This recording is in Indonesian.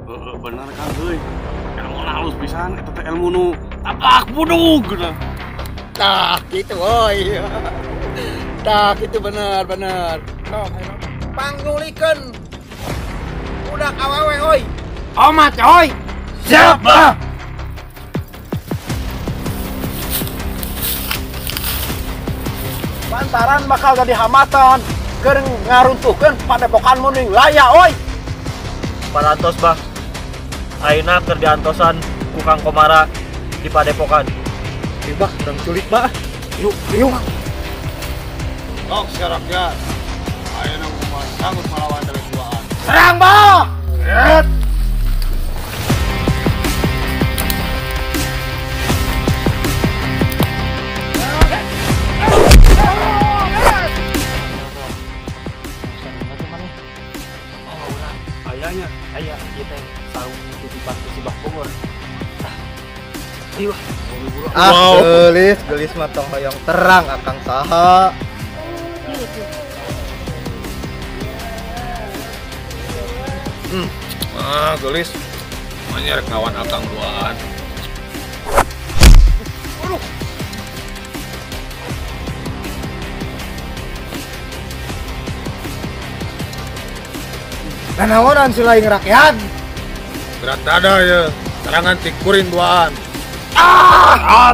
Bener kan euy. Ilmu halus pisan eta teh ilmu nu tapak budug gitu. Tah gitu woy. Tah gitu bener. Sok ayo panggulikeun budak awewe euy. Omat coy. Siap, Bah. Lantaran bakal jadi hambatan keur ngaruntuhkeun padepokan muning laya oi. Parantos bah, ayeuna keur diantosan ku Kang Komara di padepokan. Bah, urang culik bah. Yuk. Sok syaratnya. Ayeuna kumaha sanggup melawan dari duaan. Serang bah. Ayahnya. Aya ieu teh sarung titipan ku si Bah Bogor. Ayo, buru-buru. Gelis mah tong hoyong terang akang saha. Gelis. Manya rek nglawan akang duaan. Nanaonan si laing rakyat. Berat dada ya. Serangan tikurin duaan. Ah!